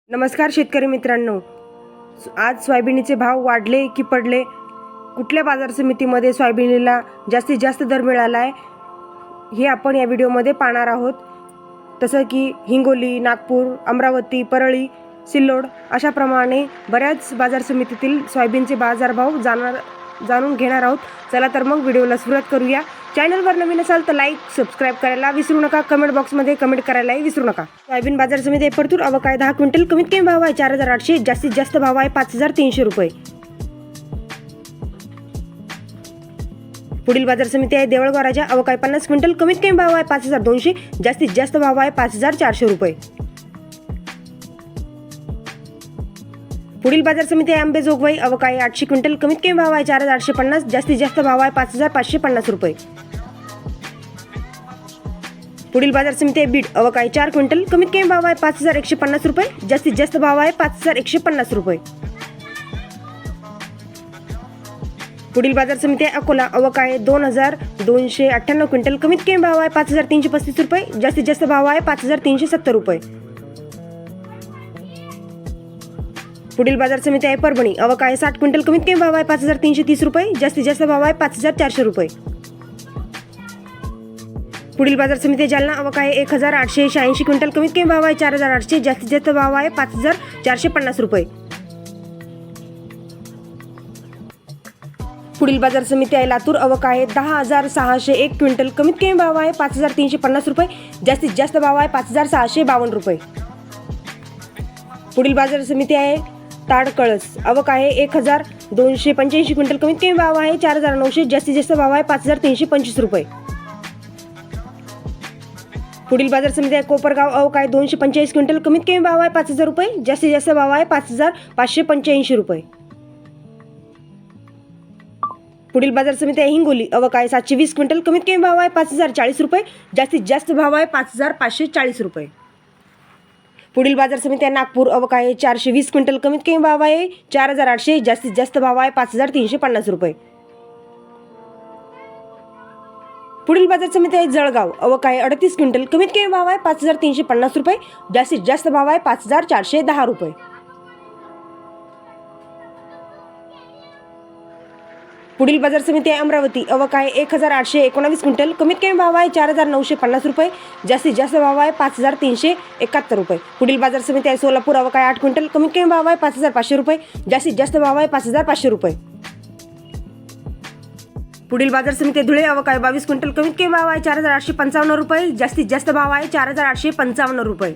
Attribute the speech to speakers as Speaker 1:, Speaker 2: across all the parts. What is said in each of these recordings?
Speaker 1: नमस्कार शेतकरी मित्रांनो, आज सोयाबीनचे भाव वाढले की पडले, कुठल्या बाजार समितीमध्ये सोयाबीनला जास्तीत जास्त दर मिळाला आहे हे आपण या व्हिडिओमध्ये पाहणार आहोत। तसं की हिंगोली, नागपूर, अमरावती, परळी, सिल्लोड अशाप्रमाणे बऱ्याच बाजार समितीतील सोयाबीनचे बाजारभाव जाणून घेणार आहोत। चला तर मग व्हिडिओला सुरुवात करूया। चॅनलवर नवीन असाल तर लाईक सबस्क्राईब करायला विसरू नका, कमेंट बॉक्समध्ये कमेंट करायलाही विसरू नका। सोयाबीन बाजार समिती परतूर अवकाय 10 क्विंटल कमीत कमी भाव आहे 4800, जास्तीत जास्त भाव आहे 5300 रुपये। पुढील बाजार समिती आहे देवळगाव राजा अवकाय 50 क्विंटल कमीत कमी भाव आहे 5200, जास्तीत जास्त भाव आहे 5400 रुपये। पुढील बाजार समिती आहे अंबेजोगाई अवकाय 800 क्विंटल कमीत कमी भाव आहे 4850, जास्तीत जास्त भाव आहे 5550 रुपये। पुढील बाजार समिती आहे बीड अवकाय 4 क्विंटल कमीत कमी भाव आहे 5150 रुपये, जास्तीत जास्त भाव आहे 5150 रुपये। पुढील बाजार समिती आहे अकोला अवकाय 2298 क्विंटल कमीत कमी भाव आहे 5335 रुपये, जास्तीत जास्त भाव आहे 5370 रुपये। पुढील बाजार समिती आहे परभणी अवकाय 60 क्विंटल कमीत कमी भाव आहे 5330 रुपये, जास्तीत जास्त भाव आहे 5400 रुपये। पुढील बाजार समिती आहे जालना अवकाय 1886 क्विंटल कमीत कमी भाव आहे 4800, जास्तीत जास्त भाव आहे 5450 रुपये। पुढील बाजार समिती आहे लातूर अवकाय 10601 क्विंटल कमीत कमी भाव आहे 5350 रुपये, जास्तीत जास्त भाव आहे 5652 रुपये। पुढील बाजार समिती आहे ताडकळस अवकाय 1285 क्विंटल कमीत कमी भाव आहे 4900, जास्तीत जास्त भाव आहे 5325 रुपये। पुढील बाजार समिती आहे कोपरगाव अवकाय 245 क्विंटल कमीत कमी भाव आहे 5000 रुपये, जास्तीत जास्त भाव आहे 5585 रुपये। पुढील बाजार समिती आहे हिंगोली अवकाय 720 क्विंटल कमीत कमी भाव आहे 5040 रुपये, जास्तीत जास्त भाव आहे 5540 रुपये। पुढील बाजार समिती आहे नागपूर अवकाय 420 क्विंटल कमीत कमी भाव आहे 4800, जास्तीत जास्त भाव आहे 5350 रुपये। पुढील बाजार समिती आहे जळगाव अवकाय 38 क्विंटल कमीत कमी भाव आहे 5350 रुपये, जास्तीत जास्त भाव आहे 5410 रुपये। पुढील बाजार समिती आहे अमरावती अवकाय 1819 क्विंटल कमीत कमी भाव आहे 4950 रुपये, जास्तीत जास्त भाव आहे 5371 रुपये। पुढील बाजार समिती आहे सोलापूर अवकाय 8 क्विंटल कमीत कमी भाव आहे 5500 रुपये, जास्तीत जास्त भाव आहे 5500 रुपये। पुढील बाजार समिती आहे धुळे अवकाय 22 क्विंटल कमीत कमी भाव आहे 4855 रुपये, जास्तीत जास्त भाव आहे 4855 रुपये।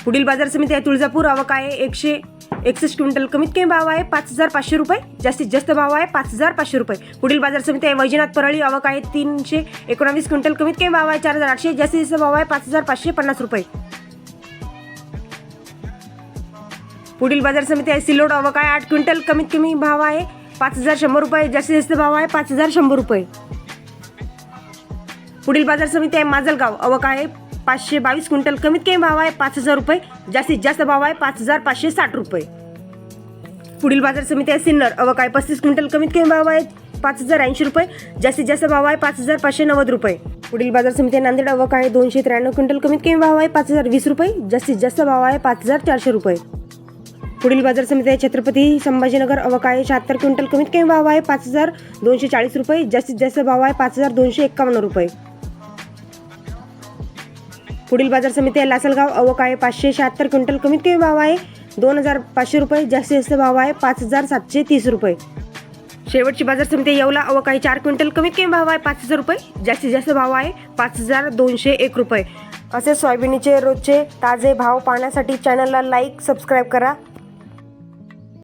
Speaker 1: पुढील बाजार समिती आहे तुळजापूर अवकाय 161 क्विंटल कमीत कमी भाव आहे 5500 रुपये, जास्तीत जास्त भाव आहे 5500 रुपये। पुढील बाजार समिती आहे वैजनाथ परळी अवकाय 319 क्विंटल कमीत कमी भाव आहे 4800, जास्तीत जास्त भाव आहे 5550 रुपये। पुढील बाजार समिती आहे सिल्लोड अवकाय 8 क्विंटल कमीत कमी भाव आहे 5100 रुपये, जास्तीत जास्त भाव आहे 5100 रुपये। पुढील बाजार समिती आहे माजलगाव अवकाय 522 क्विंटल कमीत कमी भाव आहे 5000 रुपये, जास्तीत जास्त भाव आहे 5560 रुपये। पुढील बाजार समिती आहे सिन्नर अवकाय 35 क्विंटल कमीत कमी भाव आहे 5080 रुपये, जास्तीत जास्त भाव आहे 5590 रुपये। पुढील बाजार समिती आहे नांदेड अवकाय 293 क्विंटल कमीत कमी भाव आहे 5020 रुपये, जास्तीत जास्त भाव आहे 5400 रुपये। पुढील बाजार समिती आहे छत्रपती संभाजीनगर अवकाय 76 क्विंटल कमीत कमी भाव आहे 5240 रुपये, जास्तीत जास्त भाव आहे 5251 रुपये। पुढील बाजार समिती आहे लासलगाव अवकाय 576 क्विंटल कमीत कमी भाव आहे 2500 रुपये, जास्तीत जास्त भाव आहे 5730 रुपये। शेवटची बाजार समिती येवला अवकाय 4 क्विंटल कमीत कमी भाव आहे 5000 रुपये, जास्तीत जास्त भाव आहे 5201 रुपये। असे सोयाबीनचे रोजचे ताजे भाव पाहण्यासाठी चॅनलला लाईक सबस्क्राईब करा।